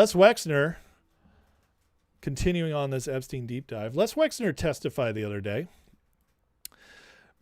Les Wexner, continuing on this Epstein deep dive, Les Wexner testified the other day.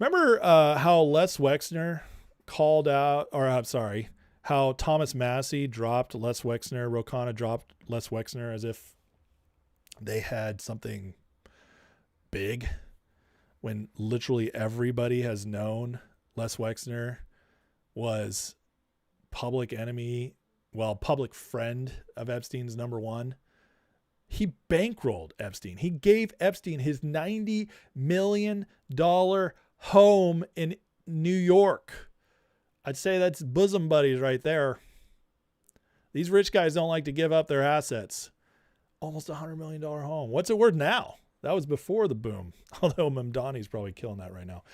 Remember how Les Wexner called out, or I'm sorry, how Thomas Massie dropped Les Wexner, Ro Khanna dropped Les Wexner as if they had something big, when literally everybody has known Les Wexner was public enemy, well, public friend of Epstein's, number one. He bankrolled Epstein. He gave Epstein his $90 million home in New York. I'd say that's bosom buddies right there. These rich guys don't like to give up their assets. Almost $100 million home. What's it worth now? That was before the boom. Although Mamdani's probably killing that right now.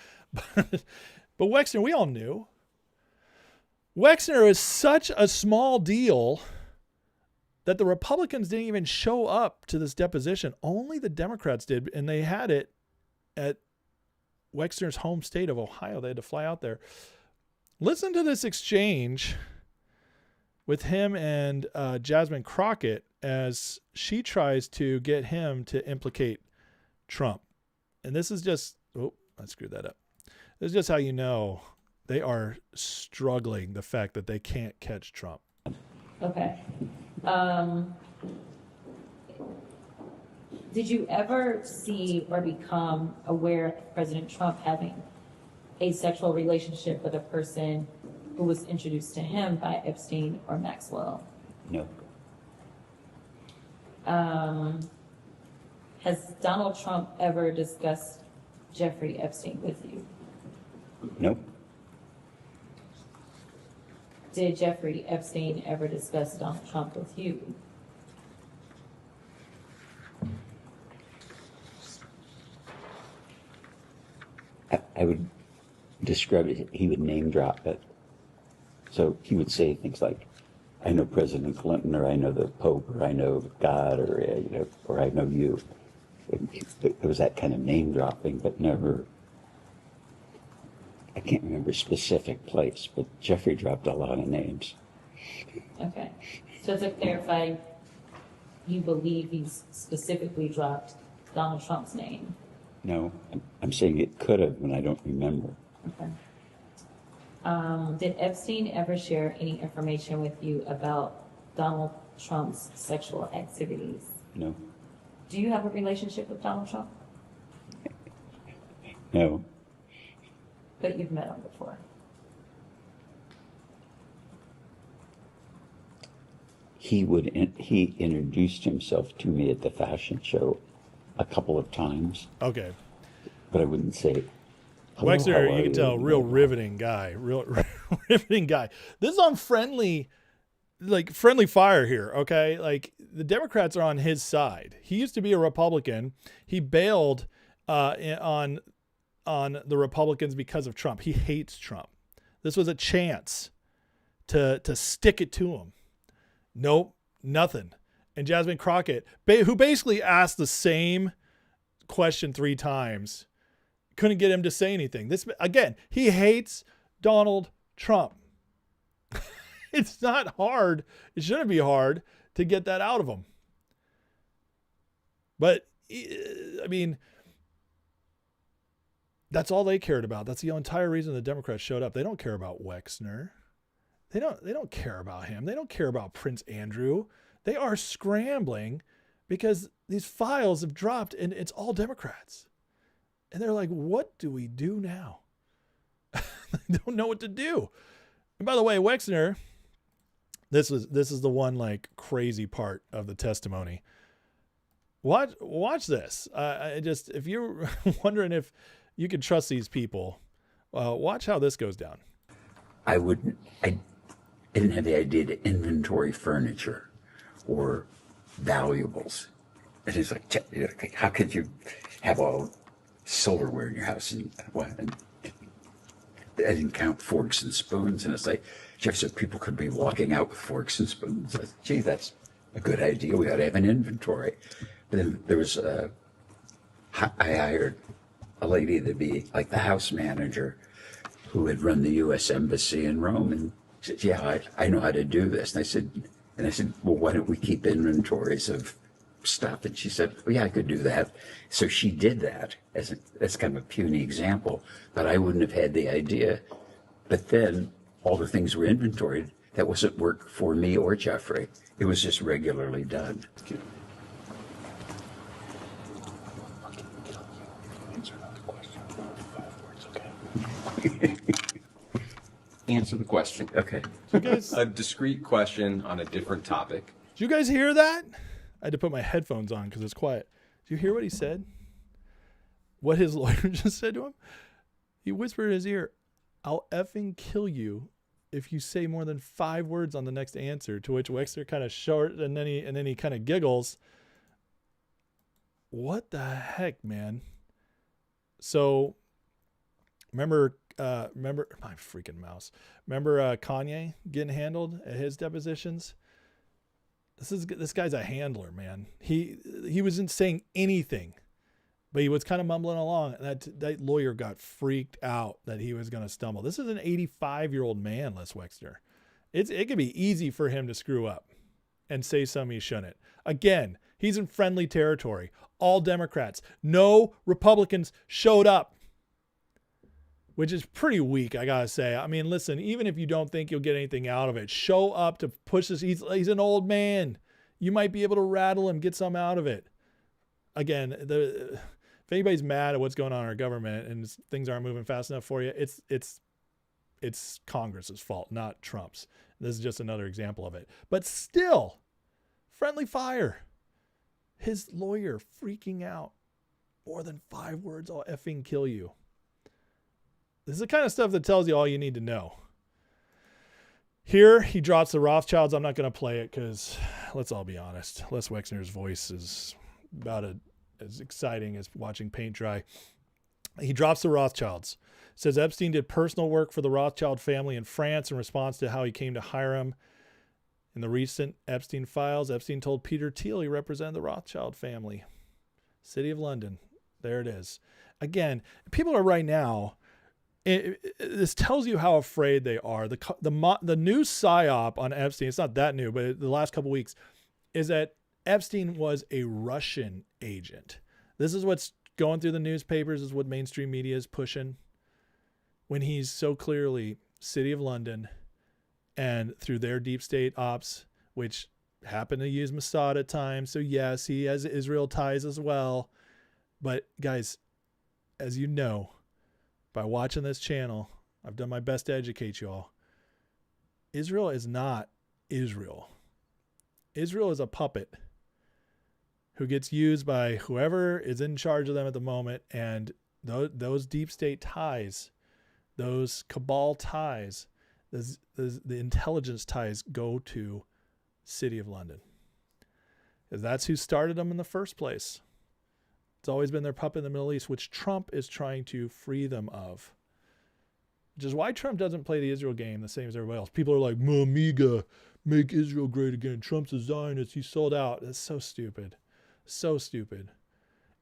But Wexner, we all knew. Wexner is such a small deal that the Republicans didn't even show up to this deposition. Only the Democrats did, and they had it at Wexner's home state of Ohio. They had to fly out there. Listen to this exchange with him and Jasmine Crockett as she tries to get him to implicate Trump. And this is just, I screwed that up. This is just how you know they are struggling, the fact that they can't catch Trump. Okay. Did you ever see or become aware of President Trump having a sexual relationship with a person who was introduced to him by Epstein or Maxwell? No. Has Donald Trump ever discussed Jeffrey Epstein with you? No. Did Jeffrey Epstein ever discuss Donald Trump with you? I would describe it, he would name drop it. So he would say things like, I know President Clinton, or I know the Pope, or I know God, or, or I know you. It was that kind of name dropping, but never, I can't remember a specific place, but Jeffrey dropped a lot of names. Okay. So to clarify, you believe he's specifically dropped Donald Trump's name? No, I'm saying it could have, and I don't remember. Okay. Did Epstein ever share any information with you about Donald Trump's sexual activities? No. Do you have a relationship with Donald Trump? No. But you've met him before. He introduced himself to me at the fashion show a couple of times. Okay. But I wouldn't say, Wexner, you can tell, real riveting guy. Real riveting guy. This is on friendly fire here, okay? Like, the Democrats are on his side. He used to be a Republican. He bailed on the Republicans because of Trump. He hates Trump. This was a chance to stick it to him. Nope, nothing. And Jasmine Crockett, who basically asked the same question 3 times, couldn't get him to say anything. This, again, he hates Donald Trump. It's not hard. It shouldn't be hard to get that out of him. But, I mean, that's all they cared about. That's the entire reason the Democrats showed up. They don't care about Wexner. They don't care about him. They don't care about Prince Andrew. They are scrambling because these files have dropped and it's all Democrats. And they're like, what do we do now? They don't know what to do. And by the way, Wexner, this is the one like crazy part of the testimony. Watch this. If you're wondering if you can trust these people, watch how this goes down. I didn't have the idea to inventory furniture or valuables. And it's like, how could you have all silverware in your house? And I didn't count forks and spoons. And it's like, Jeff said people could be walking out with forks and spoons. I said, gee, that's a good idea. We ought to have an inventory. But then there was, I hired a lady to be like the house manager who had run the U.S. Embassy in Rome. And she said, yeah, I know how to do this. And I said, And I said, well, why don't we keep inventories of stuff? And she said, well, yeah, I could do that. So she did that as kind of a puny example, but I wouldn't have had the idea. But then all the things were inventoried. That wasn't work for me or Jeffrey. It was just regularly done. Answer the question. Okay. You guys, A discrete question on a different topic. did you guys hear that? I had to put my headphones on because it's quiet. Did you hear what he said? What his lawyer just said to him? He whispered in his ear, "I'll effing kill you if you say more than 5 words on the next answer." To which Wexner kind of short, and then he kind of giggles. What the heck, man? So remember my freaking mouse. Remember Kanye getting handled at his depositions? This guy's a handler, man. He wasn't saying anything, but he was kind of mumbling along, and that lawyer got freaked out that he was going to stumble. This is an 85-year-old man, Les Wexner. It could be easy for him to screw up and say something he shouldn't. Again, he's in friendly territory. All Democrats, no Republicans showed up, which is pretty weak, I gotta say. I mean, listen, even if you don't think you'll get anything out of it, show up to push this. He's an old man. You might be able to rattle him, get some out of it. Again, if anybody's mad at what's going on in our government and things aren't moving fast enough for you, it's Congress's fault, not Trump's. This is just another example of it. But still, friendly fire. His lawyer freaking out. More than 5 words, I'll effing kill you. This is the kind of stuff that tells you all you need to know. Here, he drops the Rothschilds. I'm not going to play it because, let's all be honest, Les Wexner's voice is about as exciting as watching paint dry. He drops the Rothschilds. Says Epstein did personal work for the Rothschild family in France in response to how he came to hire him. In the recent Epstein Files, Epstein told Peter Thiel he represented the Rothschild family. City of London. There it is. Again, people are right now... this tells you how afraid they are. The new psyop on Epstein, it's not that new, but the last couple of weeks, is that Epstein was a Russian agent. This is what's going through the newspapers, is what mainstream media is pushing, when he's so clearly City of London, and through their deep state ops, which happen to use Mossad at times. So yes, he has Israel ties as well. But guys, as you know, by watching this channel, I've done my best to educate you all. Israel is not Israel. Israel is a puppet who gets used by whoever is in charge of them at the moment. And those deep state ties, those cabal ties, the intelligence ties go to City of London. Because that's who started them in the first place. It's always been their puppet in the Middle East, which Trump is trying to free them of. Which is why Trump doesn't play the Israel game the same as everybody else. People are like, Mamiga, make Israel great again. Trump's a Zionist. He sold out. That's so stupid. So stupid.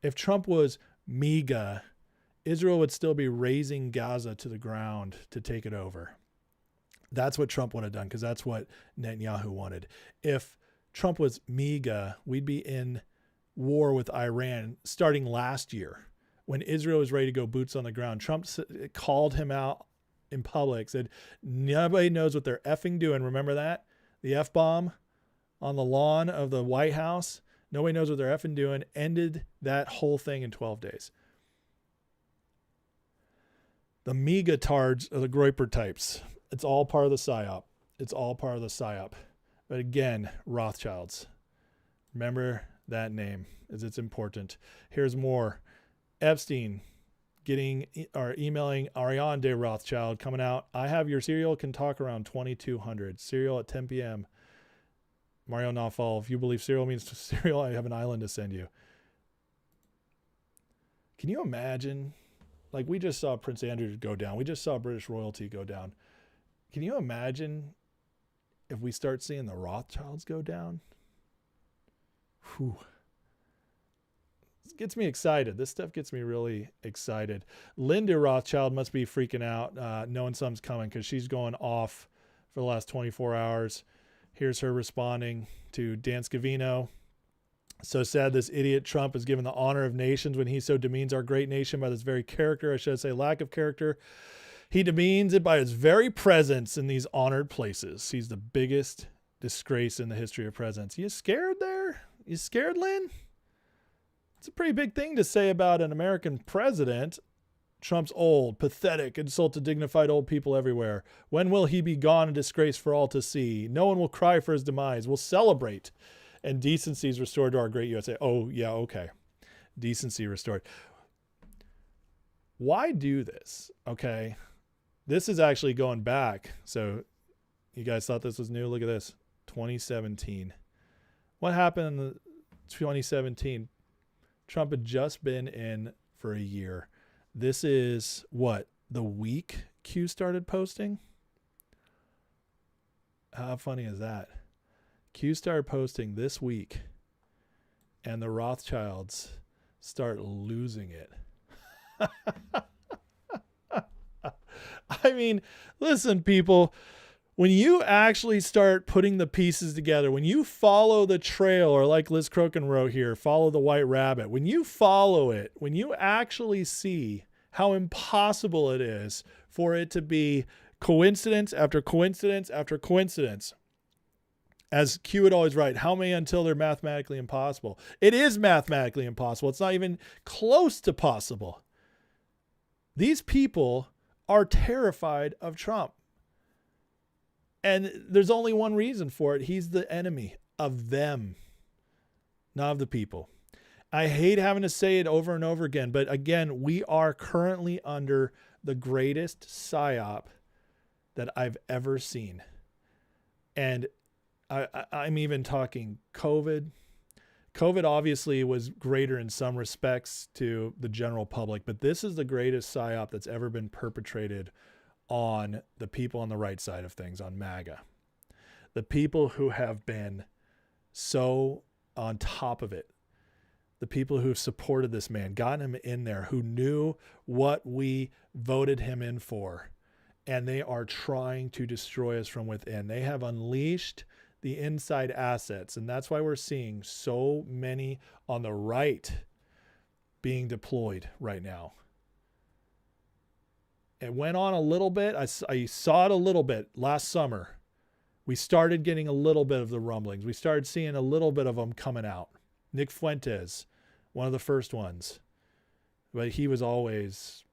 If Trump was MEGA, Israel would still be razing Gaza to the ground to take it over. That's what Trump would have done, because that's what Netanyahu wanted. If Trump was MEGA, we'd be in war with Iran starting last year when Israel was ready to go boots on the ground. Trump called him out in public, said nobody knows what they're effing doing. Remember that? The F-bomb on the lawn of the White House. Nobody knows what they're effing doing. Ended that whole thing in 12 days. The MEGA tards are the Groyper types. It's all part of the PSYOP. It's all part of the PSYOP. But again, Rothschilds. Remember that name, as it's important. Here's more. Epstein emailing Ariane de Rothschild, coming out. I have your serial, can talk around 2200. Serial at 10 p.m. Mario Nawfal, if you believe serial means serial, I have an island to send you. Can you imagine? Like, we just saw Prince Andrew go down. We just saw British royalty go down. Can you imagine if we start seeing the Rothschilds go down? Whew. This gets me excited. This stuff gets me really excited. Linda Rothschild must be freaking out, knowing something's coming, because she's going off for the last 24 hours. Here's her responding to Dan Scavino. So sad this idiot Trump is given the honor of nations when he so demeans our great nation by this very character. I should say lack of character. He demeans it by his very presence in these honored places. He's the biggest disgrace in the history of presidents. You scared there? You scared, Lynn? It's a pretty big thing to say about an American president. Trump's old, pathetic, insulted, dignified old people everywhere. When will he be gone and disgraced for all to see? No one will cry for his demise. We'll celebrate. And decency is restored to our great USA. Oh, yeah, okay. Decency restored. Why do this? Okay. This is actually going back. So you guys thought this was new? Look at this. 2017. What happened in 2017? Trump had just been in for a year. This is what? The week Q started posting? How funny is that? Q started posting this week, and the Rothschilds start losing it. I mean, listen, people, when you actually start putting the pieces together, when you follow the trail, or like Liz Crokin wrote here, follow the white rabbit, when you follow it, when you actually see how impossible it is for it to be coincidence after coincidence after coincidence, as Q would always write, how many until they're mathematically impossible? It is mathematically impossible. It's not even close to possible. These people are terrified of Trump. And there's only one reason for it. He's the enemy of them, not of the people. I hate having to say it over and over again, but again, we are currently under the greatest psyop that I've ever seen. And I'm even talking COVID. COVID obviously was greater in some respects to the general public, but this is the greatest psyop that's ever been perpetrated on the people on the right side of things, on MAGA. The people who have been so on top of it. The people who've supported this man, gotten him in there, who knew what we voted him in for, and they are trying to destroy us from within. They have unleashed the inside assets, and that's why we're seeing so many on the right being deployed right now. It went on a little bit. I saw it a little bit last summer. We started getting a little bit of the rumblings. We started seeing a little bit of them coming out. Nick Fuentes, one of the first ones. But he was always,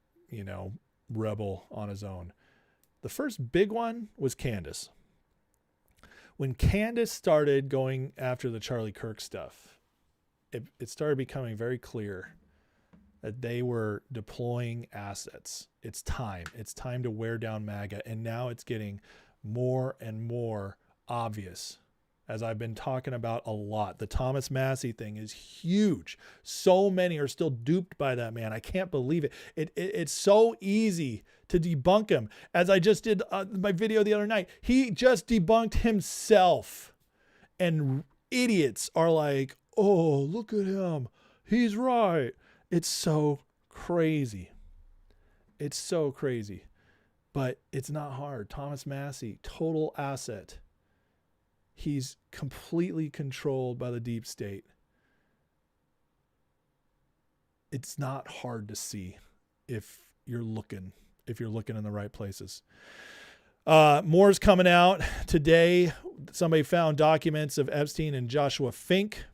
rebel on his own. The first big one was Candace. When Candace started going after the Charlie Kirk stuff, it started becoming very clear that they were deploying assets. It's time. It's time to wear down MAGA. And now it's getting more and more obvious. As I've been talking about a lot, the Thomas Massie thing is huge. So many are still duped by that man. I can't believe it. It's so easy to debunk him. As I just did my video the other night, he just debunked himself. And idiots are like, oh, look at him. He's right. It's so crazy. It's so crazy. But it's not hard. Thomas Massie, total asset. He's completely controlled by the deep state. It's not hard to see if you're looking in the right places. More's coming out today. Somebody found documents of Epstein and Joshua Fink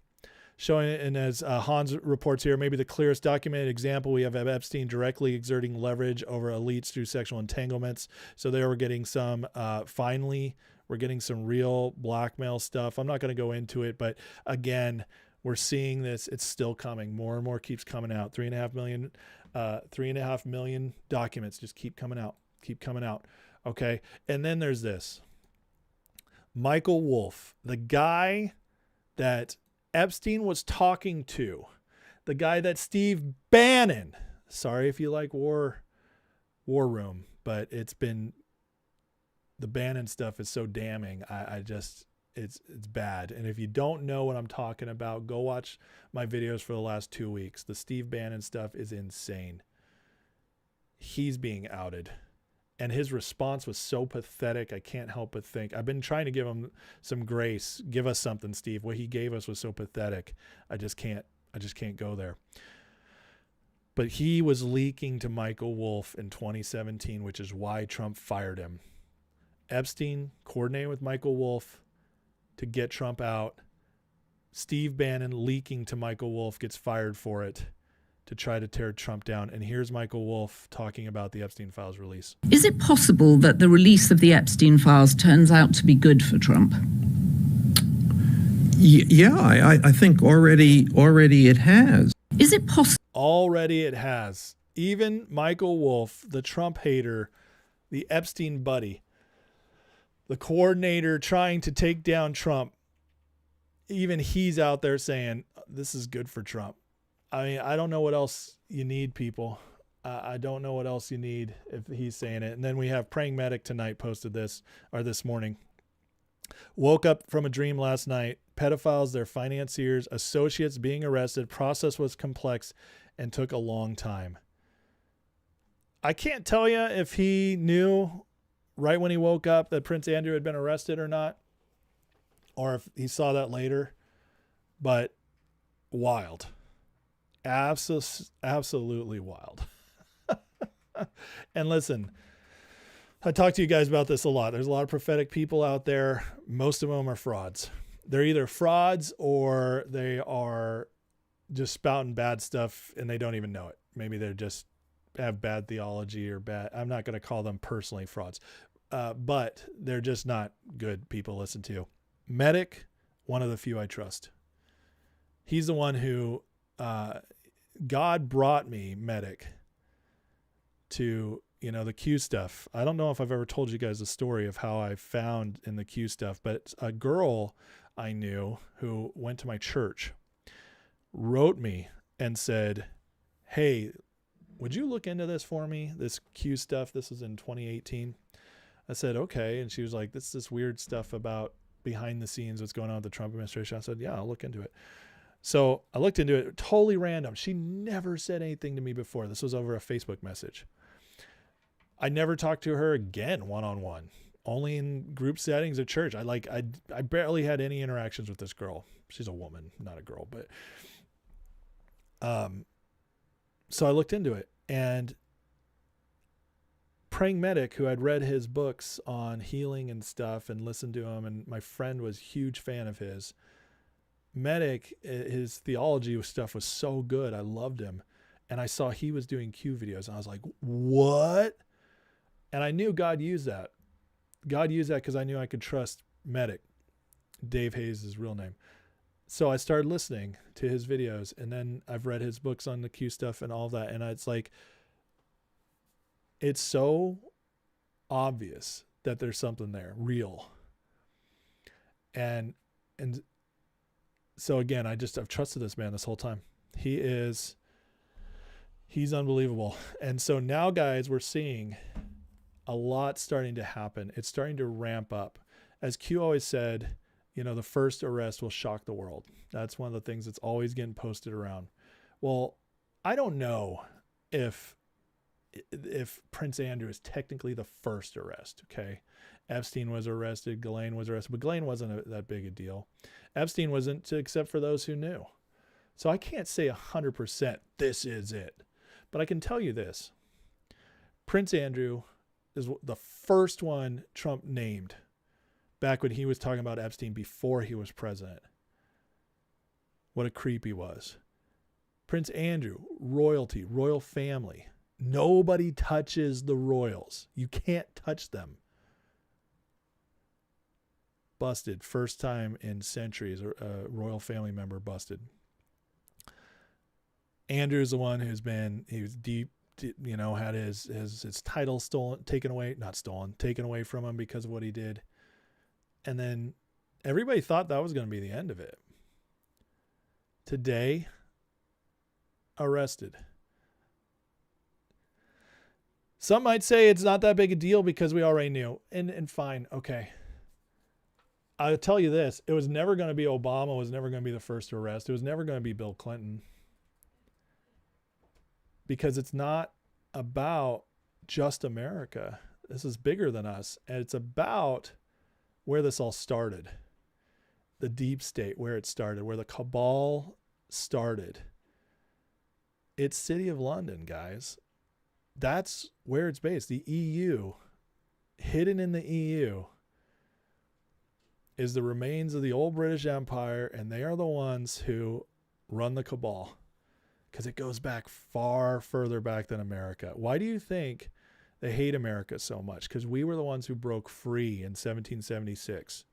showing it. And as Hans reports here, maybe the clearest documented example we have of Epstein directly exerting leverage over elites through sexual entanglements. So there we're getting some, finally, we're getting some real blackmail stuff. I'm not going to go into it, but again, we're seeing this. It's still coming. More and more keeps coming out. 3.5 million documents just keep coming out. Okay. And then there's this. Michael Wolff, the guy that Epstein was talking to, the guy that Steve Bannon, sorry if you like War Room, but it's been, the Bannon stuff is so damning. It's bad. And if you don't know what I'm talking about, go watch my videos for the last 2 weeks. The Steve Bannon stuff is insane. He's being outed. And his response was so pathetic. I can't help but think. I've been trying to give him some grace. Give us something, Steve. What he gave us was so pathetic. I just can't go there. But he was leaking to Michael Wolff in 2017, which is why Trump fired him. Epstein coordinated with Michael Wolff to get Trump out. Steve Bannon leaking to Michael Wolff, gets fired for it, to try to tear Trump down. And here's Michael Wolff talking about the Epstein Files release. Is it possible that the release of the Epstein Files turns out to be good for Trump? Yeah, I think already it has. Is it possible? Already it has. Even Michael Wolff, the Trump hater, the Epstein buddy, the coordinator trying to take down Trump, even he's out there saying, this is good for Trump. I mean, I don't know what else you need, people. I don't know what else you need if he's saying it. And then we have Praying Medic tonight posted this morning. Woke up from a dream last night. Pedophiles, their financiers, associates being arrested. Process was complex and took a long time. I can't tell you if he knew right when he woke up that Prince Andrew had been arrested or not, or if he saw that later, but wild. Absolutely wild. And listen, I talk to you guys about this a lot. There's a lot of prophetic people out there. Most of them are frauds. They're either frauds or they are just spouting bad stuff and they don't even know it. Maybe they're just have bad theology or bad. I'm not going to call them personally frauds, but they're just not good people to listen to. Medic, one of the few I trust. He's the one who God brought me, Medic, to, the Q stuff. I don't know if I've ever told you guys the story of how I found in the Q stuff, but a girl I knew who went to my church wrote me and said, hey, would you look into this for me? This Q stuff. This was in 2018. I said, okay. And she was like, this weird stuff about behind the scenes, what's going on with the Trump administration. I said, yeah, I'll look into it. So I looked into it, totally random. She never said anything to me before. This was over a Facebook message. I never talked to her again one-on-one, only in group settings at church. I barely had any interactions with this girl. She's a woman, not a girl, but so I looked into it, and Praying Medic, who I'd read his books on healing and stuff and listened to him, and my friend was a huge fan of his. Medic, his theology stuff was so good. I loved him. And I saw he was doing Q videos, and I was like, what? And I knew God used that. God used that because I knew I could trust Medic. Dave Hayes is his real name. So I started listening to his videos, and then I've read his books on the Q stuff and all that. And it's like, it's so obvious that there's something there, real. And so again, I've trusted this man this whole time. He's unbelievable. And so now, guys, we're seeing a lot starting to happen. It's starting to ramp up. As Q always said, the first arrest will shock the world. That's one of the things that's always getting posted around. Well, I don't know if Prince Andrew is technically the first arrest, okay? Epstein was arrested, Ghislaine was arrested, but Ghislaine wasn't that big a deal. Epstein wasn't, except for those who knew. So I can't say 100% this is it. But I can tell you this. Prince Andrew is the first one Trump named back when he was talking about Epstein before he was president. What a creep he was. Prince Andrew, royalty, royal family. Nobody touches the royals. You can't touch them. Busted. First time in centuries, a royal family member busted. Andrew's the one he was deep, had his title taken away from him because of what he did. And then everybody thought that was going to be the end of it. Today, arrested. Some might say it's not that big a deal because we already knew. And fine, okay. I'll tell you this. It was never going to be Obama. It was never going to be the first arrest. It was never going to be Bill Clinton. Because it's not about just America. This is bigger than us. And it's about where this all started. The deep state, where it started, where the cabal started. It's City of London, guys. That's where it's based. The EU, hidden in the EU, is the remains of the old British Empire, and they are the ones who run the cabal, because it goes back far further back than America. Why do you think they hate America so much? Because we were the ones who broke free in 1776.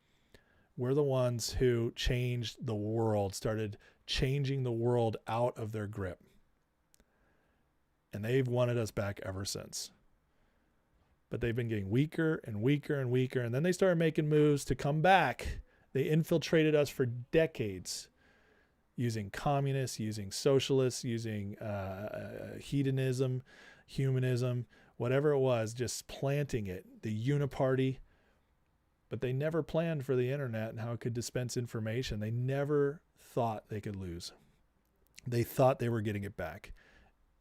We're the ones who changed the world, started changing the world out of their grip. And they've wanted us back ever since. But they've been getting weaker and weaker and weaker. And then they started making moves to come back. They infiltrated us for decades, using communists, using socialists, using hedonism, humanism, whatever it was, just planting it, the uniparty. But they never planned for the internet and how it could dispense information. They never thought they could lose. They thought they were getting it back.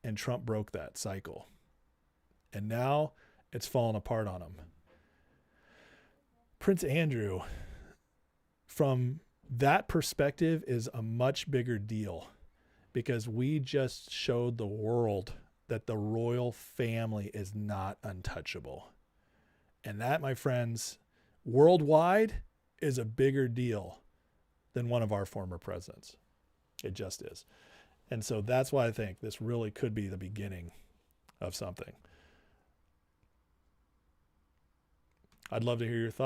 And Trump broke that cycle. And now it's fallen apart on him. Prince Andrew, from that perspective, is a much bigger deal, because we just showed the world that the royal family is not untouchable. And that, my friends, worldwide is a bigger deal than one of our former presidents. It just is. And so that's why I think this really could be the beginning of something. I'd love to hear your thoughts.